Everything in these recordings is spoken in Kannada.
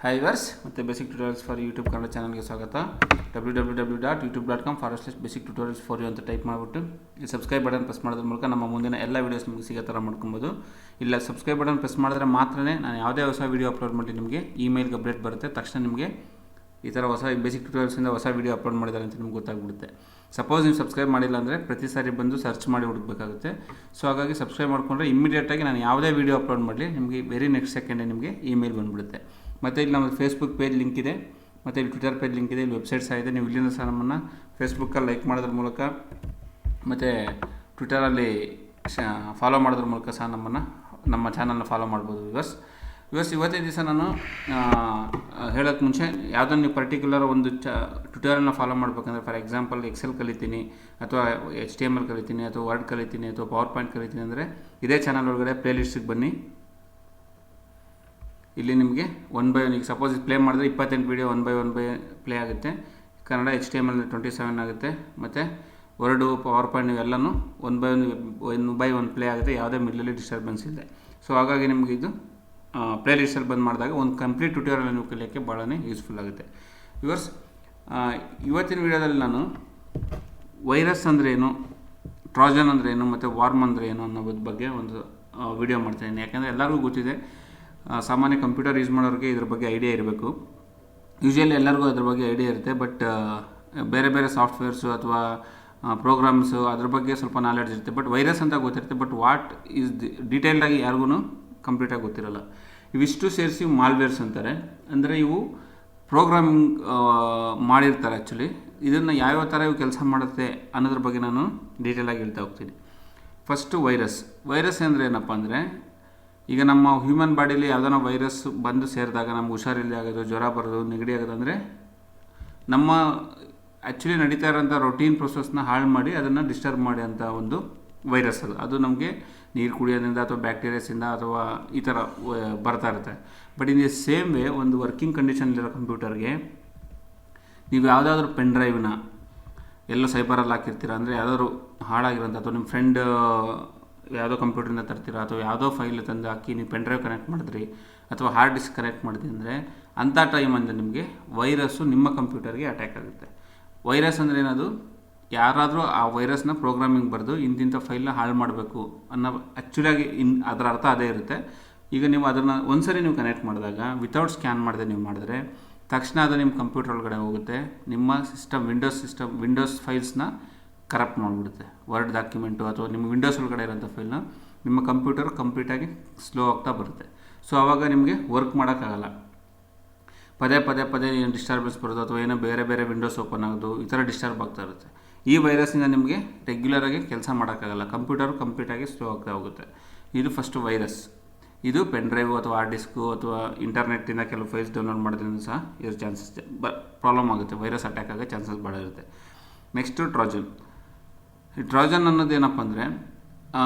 ಹಾಯ್ ವರ್ಸ್ ಮತ್ತು basic tutorials for YouTube Kannada ಚಾನಲ್ಗೆ ಸ್ವಾಗತ. www.youtube.com/basic tutorials for you ಅಂತ ಟೈಪ್ ಮಾಡಿಬಿಟ್ಟು ಈ ಸಬ್ಸ್ಕ್ರೈಬ್ ಬಟನ್ ಪ್ರೆಸ್ ಮಾಡೋದ್ರ ಮೂಲಕ ನಮ್ಮ ಮುಂದಿನ ಎಲ್ಲ ವೀಡಿಯೋಸ್ ನಿಮಗೆ ಸಿಗೋ ಥರ ಮಾಡ್ಕೊಬೋದು. ಇಲ್ಲ ಸಬ್ಸ್ಕ್ರೈಬ್ ಬಟನ್ ಪ್ರೆಸ್ ಮಾಡಿದ್ರೆ ಮಾತ್ರನೇ ನಾನು ಯಾವುದೇ ಹೊಸ ವೀಡಿಯೋ ಅಪ್ಲೋಡ್ ಮಾಡಿ ನಿಮಗೆ ಇಮೇಲ್ಗೆ ಅಪ್ಡೇಟ್ ಬರುತ್ತೆ. ತಕ್ಷಣ ನಿಮಗೆ ಈ ಥರ ಹೊಸ ಬೇಸಿಕ್ ಟ್ಯೂಟೋರಿಯಲ್ಸಿಂದ ಹೊಸ ವೀಡಿಯೋ ಅಪ್ಲೋಡ್ ಮಾಡಿದ್ದಾರೆ ಅಂತ ನಿಮ್ಗೆ ಗೊತ್ತಾಗ್ಬಿಡುತ್ತೆ. ಸಪೋಸ್ ನೀವು ಸಬ್ಸ್ಕ್ರೈಬ್ ಮಾಡಿಲ್ಲ ಅಂದರೆ ಪ್ರತಿ ಸಾರಿ ಬಂದು ಸರ್ಚ್ ಮಾಡಿ ಹುಡುಕಬೇಕಾಗುತ್ತೆ. ಸೊ ಹಾಗಾಗಿ ಸಬ್ಸ್ಕ್ರೈಬ್ ಮಾಡಿಕೊಂಡ್ರೆ ಇಮಿಡಿಯೇಟಾಗಿ ನಾನು ಯಾವುದೇ ವೀಡಿಯೋ ಅಪ್ಲೋಡ್ ಮಾಡಲಿ ನಿಮಗೆ ವೆರಿ ನೆಕ್ಸ್ಟ್ ಸೆಕೆಂಡೇ ನಿಮಗೆ ಇಮೇಲ್ ಬಂದುಬಿಡುತ್ತೆ. ಮತ್ತು ಇಲ್ಲಿ ನಮ್ಮ ಫೇಸ್ಬುಕ್ ಪೇಜ್ ಲಿಂಕ್ ಇದೆ, ಮತ್ತು ಇಲ್ಲಿ ಟ್ವಿಟರ್ ಪೇಜ್ ಲಿಂಕ್ ಇದೆ, ಇಲ್ಲಿ ವೆಬ್ಸೈಟ್ ಸಹ ಇದೆ. ನೀವು ಇಲ್ಲಿಂದ ಸಹ ನಮ್ಮನ್ನು ಫೇಸ್ಬುಕ್ಕಲ್ಲಿ ಲೈಕ್ ಮಾಡೋದ್ರ ಮೂಲಕ ಮತ್ತು ಟ್ವಿಟರಲ್ಲಿ ಫಾಲೋ ಮಾಡೋದ್ರ ಮೂಲಕ ಸಹ ನಮ್ಮ ಚಾನಲ್ನ ಫಾಲೋ ಮಾಡ್ಬೋದು. ಇವತ್ತಿನ ದಿವಸ ನಾನು ಹೇಳೋಕ್ಕೆ ಮುಂಚೆ ಯಾವುದನ್ನು ನೀವು ಪರ್ಟಿಕ್ಯುಲರ್ ಒಂದು ಟ್ಯುಟೋರಿಯಲ್ನ ಫಾಲೋ ಮಾಡಬೇಕಂದ್ರೆ, ಫಾರ್ ಎಕ್ಸಾಂಪಲ್ ಎಕ್ಸೆಲ್ ಕಲಿತೀನಿ ಅಥವಾ HTML ಕಲಿತೀನಿ ಅಥವಾ ವರ್ಡ್ ಕಲಿತೀನಿ ಅಥವಾ ಪವರ್ ಪಾಯಿಂಟ್ ಕಲಿತೀನಿ ಅಂದರೆ ಇದೇ ಚಾನಲ್ ಒಳಗಡೆ ಪ್ಲೇಲಿಸ್ಟಿಗೆ ಬನ್ನಿ. ಇಲ್ಲಿ ನಿಮಗೆ 1 by 1 ಈಗ ಸಪೋಸ್ ಪ್ಲೇ ಮಾಡಿದ್ರೆ 28 ವೀಡಿಯೋ 1 by 1 ಪ್ಲೇ ಆಗುತ್ತೆ. ಕನ್ನಡ HTML 27 ಆಗುತ್ತೆ. ಮತ್ತು ವರ್ಡು ಪವರ್ ಪಾಯಿಂಟ್ ಇವೆಲ್ಲನೂ 1 by 1 ಪ್ಲೇ ಆಗುತ್ತೆ, ಯಾವುದೇ ಮಿಡ್ಲಲ್ಲಿ ಡಿಸ್ಟರ್ಬೆನ್ಸ್ ಇದೆ. ಸೊ ಹಾಗಾಗಿ ನಿಮಗೆ ಇದು ಪ್ಲೇ ಲಿಸ್ಟಲ್ಲಿ ಬಂದು ಮಾಡಿದಾಗ ಒಂದು ಕಂಪ್ಲೀಟ್ ಟ್ಯುಟೋರಿಯಲ್ ನೀವು ಕಲಿಯೋಕ್ಕೆ ಭಾಳನೇ ಯೂಸ್ಫುಲ್ ಆಗುತ್ತೆ. ಇವತ್ತಿನ ವೀಡಿಯೋದಲ್ಲಿ ನಾನು ವೈರಸ್ ಅಂದರೆ ಏನು, ಟ್ರಾಜನ್ ಅಂದರೆ ಏನು ಮತ್ತು ವಾರ್ಮ್ ಅಂದರೆ ಏನು ಅನ್ನೋದ್ರ ಬಗ್ಗೆ ಒಂದು ವಿಡಿಯೋ ಮಾಡ್ತಾಯಿದ್ದೀನಿ. ಯಾಕೆಂದರೆ ಎಲ್ಲರಿಗೂ ಗೊತ್ತಿದೆ, ಸಾಮಾನ್ಯ ಕಂಪ್ಯೂಟರ್ ಯೂಸ್ ಮಾಡೋರಿಗೆ ಇದ್ರ ಬಗ್ಗೆ ಐಡಿಯಾ ಇರಬೇಕು. ಯೂಶ್ವಲಿ ಎಲ್ಲರಿಗೂ ಅದ್ರ ಬಗ್ಗೆ ಐಡಿಯಾ ಇರುತ್ತೆ, ಬಟ್ ಬೇರೆ ಬೇರೆ ಸಾಫ್ಟ್ವೇರ್ಸು ಅಥವಾ ಪ್ರೋಗ್ರಾಮ್ಸು ಅದ್ರ ಬಗ್ಗೆ ಸ್ವಲ್ಪ ನಾಲೆಡ್ಜ್ ಇರುತ್ತೆ. ಬಟ್ ವೈರಸ್ ಅಂತ ಗೊತ್ತಿರುತ್ತೆ, ಬಟ್ ವಾಟ್ ಈಸ್ ಡೀಟೇಲ್ಡಾಗಿ ಯಾರಿಗೂ ಕಂಪ್ಲೀಟಾಗಿ ಗೊತ್ತಿರೋಲ್ಲ. ಇವಿಷ್ಟು ಸೇರಿಸಿ ಮಾಲ್ವೇರ್ಸ್ ಅಂತಾರೆ. ಅಂದರೆ ಇವು ಪ್ರೋಗ್ರಾಮಿಂಗ್ ಮಾಡಿರ್ತಾರೆ ಆ್ಯಕ್ಚುಲಿ. ಇದನ್ನು ಯಾವ್ಯಾವ ಥರ ಇವು ಕೆಲಸ ಮಾಡುತ್ತೆ ಅನ್ನೋದ್ರ ಬಗ್ಗೆ ನಾನು ಡೀಟೇಲಾಗಿ ಹೇಳ್ತಾ ಹೋಗ್ತೀನಿ. ಫಸ್ಟು ವೈರಸ್ ಅಂದರೆ ಏನಪ್ಪ ಅಂದರೆ, ಈಗ ನಮ್ಮ ಹ್ಯೂಮನ್ ಬಾಡಿಲಿ ಯಾವುದೋ ವೈರಸ್ ಬಂದು ಸೇರಿದಾಗ ನಮ್ಗೆ ಹುಷಾರಿಲ್ಲದೆ ಆಗೋದು, ಜ್ವರ ಬರೋದು, ನೆಗಡಿ ಆಗೋದು ಅಂದರೆ ನಮ್ಮ ಆ್ಯಕ್ಚುಲಿ ನಡೀತಾ ಇರೋಂಥ ರೊಟೀನ್ ಪ್ರೊಸೆಸ್ನ ಹಾಳು ಮಾಡಿ ಅದನ್ನು ಡಿಸ್ಟರ್ಬ್ ಮಾಡಿ ಅಂಥ ಒಂದು ವೈರಸ್ ಅದು ನಮಗೆ ನೀರು ಕುಡಿಯೋದ್ರಿಂದ ಅಥವಾ ಬ್ಯಾಕ್ಟೀರಿಯಾಸಿಂದ ಅಥವಾ ಈ ಥರ ಬರ್ತಾ ಇರುತ್ತೆ. But in the same way ಒಂದು ವರ್ಕಿಂಗ್ ಕಂಡೀಷನ್ಲಿರೋ ಕಂಪ್ಯೂಟರ್ಗೆ ನೀವು ಯಾವುದಾದ್ರೂ ಪೆನ್ ಡ್ರೈವ್ನ ಎಲ್ಲೋ ಸೈಬರಲ್ಲಿ ಹಾಕಿರ್ತೀರ ಅಂದರೆ ಯಾವುದಾದ್ರು ಹಾಳಾಗಿರೋಂಥ, ಅಥವಾ ನಿಮ್ಮ ಫ್ರೆಂಡ್ ಯಾವುದೋ ಕಂಪ್ಯೂಟ್ರಿಂದ ತರ್ತೀರ ಅಥವಾ ಯಾವುದೋ ಫೈಲ್ ತಂದು ಹಾಕಿ ನೀವು ಪೆನ್ ಡ್ರೈವ್ ಕನೆಕ್ಟ್ ಮಾಡಿದ್ರಿ ಅಥವಾ ಹಾರ್ಡ್ ಡಿಸ್ಕ್ ಕನೆಕ್ಟ್ ಮಾಡಿದ್ರಿ ಅಂದರೆ ಅಂಥ ಟೈಮಲ್ಲಿ ನಿಮಗೆ ವೈರಸ್ಸು ನಿಮ್ಮ ಕಂಪ್ಯೂಟರ್ಗೆ ಅಟ್ಯಾಕ್ ಆಗುತ್ತೆ. ವೈರಸ್ ಅಂದರೆ ಏನದು, ಯಾರಾದರೂ ಆ ವೈರಸ್ನ ಪ್ರೋಗ್ರಾಮಿಂಗ್ ಬರೆದು ಇಂತಿಂಥ ಫೈಲ್ನ ಹಾಳು ಮಾಡಬೇಕು ಅನ್ನೋ ಆ್ಯಕ್ಚುಲಾಗಿ ಅದರ ಅರ್ಥ ಅದೇ ಇರುತ್ತೆ. ಈಗ ನೀವು ಅದನ್ನು ಒಂದ್ಸರಿ ನೀವು ಕನೆಕ್ಟ್ ಮಾಡಿದಾಗ ವಿತೌಟ್ ಸ್ಕ್ಯಾನ್ ಮಾಡದೆ ನೀವು ಮಾಡಿದ್ರೆ ತಕ್ಷಣ ಅದು ನಿಮ್ಮ ಕಂಪ್ಯೂಟರ್ ಒಳಗಡೆ ಹೋಗುತ್ತೆ, ನಿಮ್ಮ ವಿಂಡೋಸ್ ಫೈಲ್ಸ್ನ ಕರಪ್ಟ್ ಮಾಡಿಬಿಡುತ್ತೆ. ವರ್ಡ್ ಡಾಕ್ಯುಮೆಂಟು ಅಥವಾ ನಿಮ್ಮ ವಿಂಡೋಸ್ ಒಳಗಡೆ ಇರೋಂಥ ಫೈಲ್ನ ನಿಮ್ಮ ಕಂಪ್ಯೂಟರ್ ಕಂಪ್ಲೀಟಾಗಿ ಸ್ಲೋ ಆಗ್ತಾ ಬರುತ್ತೆ. ಸೊ ಆವಾಗ ನಿಮಗೆ ವರ್ಕ್ ಮಾಡೋಕ್ಕಾಗಲ್ಲ. ಪದೇ ಏನು ಡಿಸ್ಟರ್ಬೆನ್ಸ್ ಬರೋದು ಅಥವಾ ಏನೋ ಬೇರೆ ವಿಂಡೋಸ್ ಓಪನ್ ಆಗೋದು, ಈ ಥರ ಡಿಸ್ಟರ್ಬ್ ಆಗ್ತಾ ಇರುತ್ತೆ. ಈ ವೈರಸ್ಸಿಂದ ನಿಮಗೆ ರೆಗ್ಯುಲರಾಗಿ ಕೆಲಸ ಮಾಡೋಕ್ಕಾಗಲ್ಲ, ಕಂಪ್ಯೂಟರ್ ಕಂಪ್ಲೀಟಾಗಿ ಸ್ಲೋ ಆಗ್ತಾ ಹೋಗುತ್ತೆ. ಇದು ಫಸ್ಟು ವೈರಸ್. ಇದು ಪೆನ್ ಡ್ರೈವು ಅಥವಾ ಹಾರ್ಡ್ ಡಿಸ್ಕು ಅಥವಾ ಇಂಟರ್ನೆಟ್ಟಿಂದ ಕೆಲವು ಫೈಲ್ಸ್ ಡೌನ್ಲೋಡ್ ಮಾಡೋದ್ರಿಂದ ಸಹ ಇರೋ ಚಾನ್ಸಸ್ ಪ್ರಾಬ್ಲಮ್ ಆಗುತ್ತೆ, ವೈರಸ್ ಅಟ್ಯಾಕ್ ಆಗೋ ಚಾನ್ಸಸ್ ಭಾಳ ಇರುತ್ತೆ. ನೆಕ್ಸ್ಟು ಟ್ರಾಜನ್. ಈ ಟ್ರಾಜನ್ ಅನ್ನೋದು ಏನಪ್ಪ ಅಂದರೆ,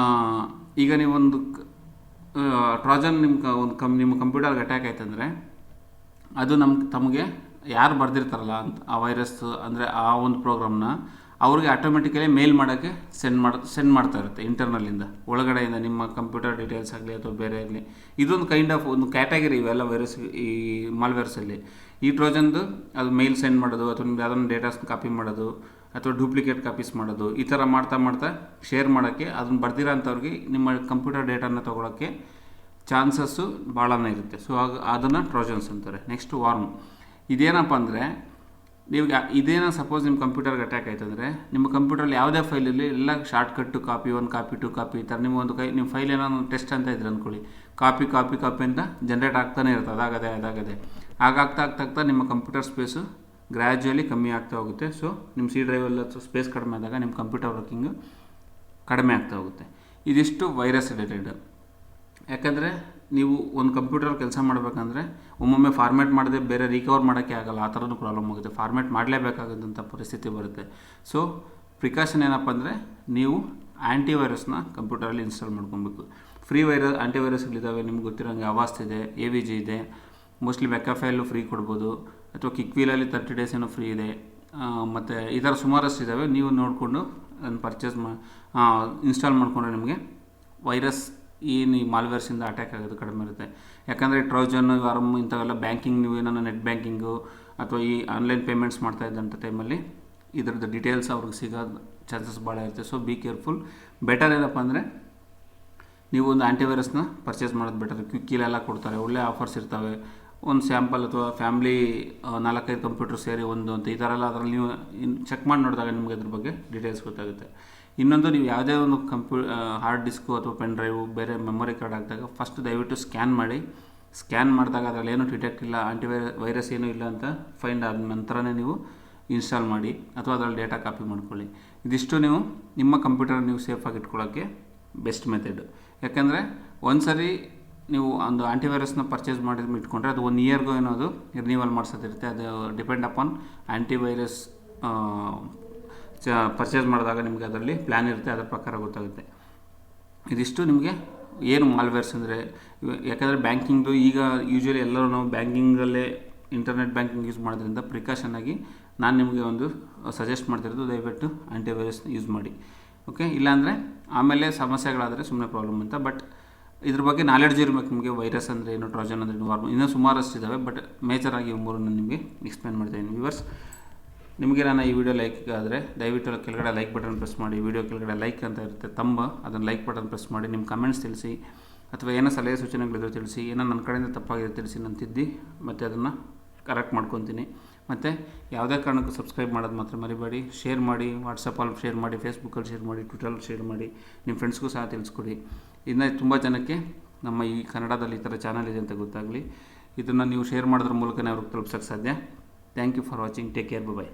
ಈಗ ನೀವೊಂದು ಟ್ರಾಜನ್ ನಿಮ್ಮ ಕಂಪ್ಯೂಟರ್ಗೆ ಅಟ್ಯಾಕ್ ಆಯ್ತಂದರೆ ಅದು ತಮಗೆ ಯಾರು ಬರೆದಿರ್ತಾರಲ್ಲ ಅಂತ ಆ ವೈರಸ್ ಅಂದರೆ ಆ ಒಂದು ಪ್ರೋಗ್ರಾಮ್ನ ಅವ್ರಿಗೆ ಆಟೋಮೆಟಿಕಲಿ ಮೇಲ್ ಮಾಡೋಕ್ಕೆ ಸೆಂಡ್ ಮಾಡ್ತಾ ಇರುತ್ತೆ ಇಂಟರ್ನಲ್ಲಿಂದ, ಒಳಗಡೆಯಿಂದ ನಿಮ್ಮ ಕಂಪ್ಯೂಟರ್ ಡೀಟೇಲ್ಸ್ ಆಗಲಿ ಅಥವಾ ಬೇರೆ ಆಗಲಿ. ಇದೊಂದು ಕೈಂಡ್ ಆಫ್ ಒಂದು ಕ್ಯಾಟಗರಿ ಇವೆಲ್ಲ ವೈರಸ್, ಈ ಮಾಲ್ವೇರ್ಸಲ್ಲಿ. ಈ ಟ್ರೋಜನ್ದು ಅದು ಮೇಲ್ ಸೆಂಡ್ ಮಾಡೋದು ಅಥವಾ ಯಾವುದನ್ನು ಡೇಟಾಸ್ನ ಕಾಪಿ ಮಾಡೋದು ಅಥವಾ ಡೂಪ್ಲಿಕೇಟ್ ಕಾಪೀಸ್ ಮಾಡೋದು, ಈ ಥರ ಮಾಡ್ತಾ ಶೇರ್ ಮಾಡೋಕ್ಕೆ, ಅದನ್ನು ಬರ್ದಿರೋ ಅಂಥವ್ರಿಗೆ ನಿಮ್ಮ ಕಂಪ್ಯೂಟರ್ ಡೇಟಾನ ತೊಗೊಳಕ್ಕೆ ಚಾನ್ಸಸ್ಸು ಭಾಳನೇ ಇರುತ್ತೆ. ಸೊ ಅದನ್ನು ಟ್ರೋಜನ್ಸ್ ಅಂತಾರೆ. Next warm. ಇದೇನಪ್ಪ ಅಂದರೆ, ನೀವು ಇದೇನೋ ಸಪೋಸ್ ನಿಮ್ಮ ಕಂಪ್ಯೂಟರ್ಗೆ ಅಟ್ಯಾಕ್ ಆಯ್ತಂದರೆ ನಿಮ್ಮ ಕಂಪ್ಯೂಟರಲ್ಲಿ ಯಾವುದೇ ಫೈಲಲ್ಲಿ ಎಲ್ಲ ಶಾರ್ಟ್ಕಟ್ಟು ಕಾಪಿ 1 ಕಾಪಿ 2 ಕಾಪಿ ಈ ಥರ ನಿಮ್ಮ ಫೈಲ್ ಏನೋ ಟೆಸ್ಟ್ ಅಂತ ಇದ್ರೆ ಅಂದ್ಕೊಳ್ಳಿ, ಕಾಪಿ ಅಂತ ಜನ್ರೇಟ್ ಆಗ್ತಾನೆ ಇರುತ್ತೆ. ಅದಾಗದೆ ಆಗಾಗ್ತಾ ನಿಮ್ಮ ಕಂಪ್ಯೂಟರ್ ಸ್ಪೇಸು ಗ್ರ್ಯಾಜುಯಲಿ ಕಮ್ಮಿ ಆಗ್ತಾ ಹೋಗುತ್ತೆ. ಸೊ ನಿಮ್ಮ C ಡ್ರೈವಲ್ಲಿ ಸ್ಪೇಸ್ ಕಡಿಮೆ ಆದಾಗ ನಿಮ್ಮ ಕಂಪ್ಯೂಟರ್ ವರ್ಕಿಂಗು ಕಡಿಮೆ ಆಗ್ತಾ ಹೋಗುತ್ತೆ. ಇದಿಷ್ಟು ವೈರಸ್ ರಿಲೇಟೆಡ್. ಯಾಕಂದರೆ ನೀವು ಒಂದು ಕಂಪ್ಯೂಟರ್ ಕೆಲಸ ಮಾಡಬೇಕಂದ್ರೆ ಒಮ್ಮೊಮ್ಮೆ ಫಾರ್ಮ್ಯಾಟ್ ಮಾಡದೆ ಬೇರೆ ರಿಕವರ್ ಮಾಡೋಕ್ಕೆ ಆಗಲ್ಲ, ಆ ಥರನೂ ಪ್ರಾಬ್ಲಮ್ ಆಗುತ್ತೆ. ಫಾರ್ಮ್ಯಾಟ್ ಮಾಡಲೇಬೇಕಾದಂಥ ಪರಿಸ್ಥಿತಿ ಬರುತ್ತೆ. ಸೊ ಪ್ರಿಕಾಷನ್ ಏನಪ್ಪ ಅಂದರೆ, ನೀವು ಆ್ಯಂಟಿವೈರಸ್ನ ಕಂಪ್ಯೂಟರಲ್ಲಿ ಇನ್ಸ್ಟಾಲ್ ಮಾಡ್ಕೊಬೇಕು. ಫ್ರೀ ಆ್ಯಂಟಿವೈರಸ್ಗಳಿದ್ದಾವೆ, ನಿಮ್ಗೆ ಗೊತ್ತಿರೋಂಗೆ ಅವಾಸ್ಟ್ ಇದೆ, AVG ಇದೆ, ಮೋಸ್ಟ್ಲಿ ಮೆಕಾಫೈಲು ಫ್ರೀ ಕೊಡ್ಬೋದು, ಅಥವಾ ಕಿಕ್ವೀಲಲ್ಲಿ 30 days ಏನೋ ಫ್ರೀ ಇದೆ. ಮತ್ತು ಈ ಥರ ಸುಮಾರಷ್ಟು ಇದ್ದಾವೆ. ನೀವು ನೋಡಿಕೊಂಡು ಅದನ್ನು ಇನ್ಸ್ಟಾಲ್ ಮಾಡಿಕೊಂಡ್ರೆ ನಿಮಗೆ ವೈರಸ್ ಏನು ಈ ಮಾಲ್ವೇರ್ಸಿಂದ ಅಟ್ಯಾಕ್ ಆಗೋದು ಕಡಿಮೆ ಇರುತ್ತೆ. ಯಾಕಂದರೆ ಟ್ರೋಜನ್ ವಾರ್ಮ್ ಇಂಥವೆಲ್ಲ ಬ್ಯಾಂಕಿಂಗ್, ನೀವು ಏನೋ ನೆಟ್ ಬ್ಯಾಂಕಿಂಗು ಅಥವಾ ಈ ಆನ್ಲೈನ್ ಪೇಮೆಂಟ್ಸ್ ಮಾಡ್ತಾ ಇದ್ದಂಥ ಟೈಮಲ್ಲಿ ಇದ್ರದ್ದು ಡೀಟೇಲ್ಸ್ ಅವ್ರಿಗೆ ಸಿಗೋದು ಚಾನ್ಸಸ್ ಭಾಳ ಇರುತ್ತೆ. So be careful. ಬೆಟರ್ ಏನಪ್ಪ ಅಂದರೆ ನೀವು ಒಂದು ಆ್ಯಂಟಿವೈರಸ್ನ ಪರ್ಚೇಸ್ ಮಾಡೋದು ಬೆಟರ್. ಕ್ವಿಕ್ಕಿಲೆಲ್ಲ ಕೊಡ್ತಾರೆ, ಒಳ್ಳೆ ಆಫರ್ಸ್ ಇರ್ತವೆ. ಒಂದು ಸ್ಯಾಂಪಲ್ ಅಥವಾ ಫ್ಯಾಮ್ಲಿ 4-5 ಕಂಪ್ಯೂಟರ್ ಸೇರಿ ಒಂದು ಅಂತ ಈ ಥರ ಎಲ್ಲ ಅದರಲ್ಲಿ ನೀವು ಚೆಕ್ ಮಾಡಿ ನೋಡಿದಾಗ ನಿಮಗೆ ಅದ್ರ ಬಗ್ಗೆ ಡೀಟೇಲ್ಸ್ ಗೊತ್ತಾಗುತ್ತೆ. ಇನ್ನೊಂದು, ನೀವು ಯಾವುದೇ ಒಂದು ಹಾರ್ಡ್ ಡಿಸ್ಕು ಅಥವಾ ಪೆನ್ ಡ್ರೈವು ಬೇರೆ ಮೆಮೊರಿ ಕಾರ್ಡ್ ಹಾಕಿದಾಗ ಫಸ್ಟ್ ದಯವಿಟ್ಟು ಸ್ಕ್ಯಾನ್ ಮಾಡಿ. ಸ್ಕ್ಯಾನ್ ಮಾಡಿದಾಗ ಅದರಲ್ಲಿ ಏನೂ ಡಿಟೆಕ್ಟ್ ಇಲ್ಲ, ವೈರಸ್ ಏನೂ ಇಲ್ಲ ಅಂತ ಫೈಂಡ್ ಆದ ನಂತರನೇ ನೀವು ಇನ್ಸ್ಟಾಲ್ ಮಾಡಿ ಅಥವಾ ಅದರಲ್ಲಿ ಡೇಟಾ ಕಾಪಿ ಮಾಡ್ಕೊಳ್ಳಿ. ಇದಿಷ್ಟು ನೀವು ನಿಮ್ಮ ಕಂಪ್ಯೂಟರ್ ನೀವು ಸೇಫಾಗಿ ಇಟ್ಕೊಳ್ಳೋಕ್ಕೆ ಬೆಸ್ಟ್ ಮೆಥಡ್. ಯಾಕೆಂದರೆ ಒಂದು ಸರಿ ನೀವು ಒಂದು ಆ್ಯಂಟಿವೈರಸ್ನ ಪರ್ಚೇಸ್ ಮಾಡಿ ಇಟ್ಕೊಂಡ್ರೆ ಅದು 1 ಇಯರ್ಗೂ ಏನೋದು ರಿನ್ಯೂವಲ್ ಮಾಡಿಸೋದಿರುತ್ತೆ. ಅದು ಡಿಪೆಂಡ್ ಅಪಾನ್ ಆ್ಯಂಟಿವೈರಸ್ ಪರ್ಚೇಸ್ ಮಾಡಿದಾಗ ನಿಮಗೆ ಅದರಲ್ಲಿ ಪ್ಲ್ಯಾನ್ ಇರುತ್ತೆ, ಅದರ ಪ್ರಕಾರ ಗೊತ್ತಾಗುತ್ತೆ. ಇದಿಷ್ಟು ನಿಮಗೆ ಏನು ಮಾಲ್ವೇರ್ಸ್ ಅಂದರೆ. ಯಾಕಂದರೆ ಬ್ಯಾಂಕಿಂಗ್ದು ಈಗ ಯೂಶ್ವಲಿ ಎಲ್ಲರೂ ನಾವು ಬ್ಯಾಂಕಿಂಗಲ್ಲೇ ಇಂಟರ್ನೆಟ್ ಬ್ಯಾಂಕಿಂಗ್ ಯೂಸ್ ಮಾಡೋದ್ರಿಂದ ಪ್ರಿಕಾಷನ್ ಆಗಿ ನಾನು ನಿಮಗೆ ಒಂದು ಸಜೆಸ್ಟ್ ಮಾಡ್ತಿರೋದು, ದಯವಿಟ್ಟು ಆ್ಯಂಟಿವೈರಸ್ನ ಯೂಸ್ ಮಾಡಿ. ಓಕೆ, ಇಲ್ಲಾಂದರೆ ಆಮೇಲೆ ಸಮಸ್ಯೆಗಳಾದರೆ ಸುಮ್ಮನೆ ಪ್ರಾಬ್ಲಮ್ ಅಂತ. ಬಟ್ ಇದ್ರ ಬಗ್ಗೆ ನಾಲೆಡ್ಜ್ ಇರಬೇಕು ನಿಮಗೆ. ವೈರಸ್ ಅಂದರೆ ಏನು, ಟ್ರೋಜನ್ ಅಂದರೆ ಏನು, ವಾರ್ಮ್, ಇನ್ನೂ ಸುಮಾರಷ್ಟು ಇದ್ದಾವೆ. ಬಟ್ ಮೇಜರಾಗಿ ಇವು ಮೂರನ್ನು ನಿಮಗೆ ಎಕ್ಸ್ಪ್ಲೇನ್ ಮಾಡ್ತಾಯಿದ್ದೀನಿ. ವ್ಯೂವರ್ಸ್, ನಿಮಗೆ ನಾನು ಈ ವಿಡಿಯೋ ಲೈಕ್ ಆದರೆ ದಯವಿಟ್ಟು ಕೆಳಗಡೆ ಲೈಕ್ ಬಟನ್ ಪ್ರೆಸ್ ಮಾಡಿ. ವಿಡಿಯೋ ಕೆಳಗಡೆ ಲೈಕ್ ಅಂತ ಇರುತ್ತೆ ತಂಬ, ಅದನ್ನು ಲೈಕ್ ಬಟನ್ ಪ್ರೆಸ್ ಮಾಡಿ. ನಿಮ್ಮ ಕಮೆಂಟ್ಸ್ ತಿಳಿಸಿ ಅಥವಾ ಏನೋ ಸಲಹೆ ಸೂಚನೆಗಳಿದ್ರು ತಿಳಿಸಿ. ಏನೋ ನನ್ನ ಕಡೆಯಿಂದ ತಪ್ಪಾಗಿದೆ ತಿಳಿಸಿ, ನಾನು ತಿದ್ದಿ ಮತ್ತು ಅದನ್ನು ಕರೆಕ್ಟ್ ಮಾಡ್ಕೊತೀನಿ. ಮತ್ತು ಯಾವುದೇ ಕಾರಣಕ್ಕೂ ಸಬ್ಸ್ಕ್ರೈಬ್ ಮಾಡೋದು ಮಾತ್ರ ಮರಿಬೇಡಿ. ಶೇರ್ ಮಾಡಿ, ವಾಟ್ಸಪ್ಪಲ್ಲಿ ಶೇರ್ ಮಾಡಿ, ಫೇಸ್ಬುಕ್ಕಲ್ಲಿ ಶೇರ್ ಮಾಡಿ, ಟ್ವಿಟರಲ್ಲಿ ಶೇರ್ ಮಾಡಿ, ನಿಮ್ಮ ಫ್ರೆಂಡ್ಸ್ಗೂ ಸಹ ತಿಳಿಸ್ಕೊಡಿ. ಇನ್ನು ತುಂಬ ಜನಕ್ಕೆ ನಮ್ಮ ಈ ಕನ್ನಡದಲ್ಲಿ ಈ ಥರ ಚಾನಲ್ ಇದೆ ಅಂತ ಗೊತ್ತಾಗಲಿ. ಇದನ್ನು ನೀವು ಶೇರ್ ಮಾಡೋದ್ರ ಮೂಲಕನೇ ಅವ್ರಿಗೆ ತಲುಪ್ಸೋಕ್ಕೆ ಸಾಧ್ಯ. Thank you for watching. Take care. Bye.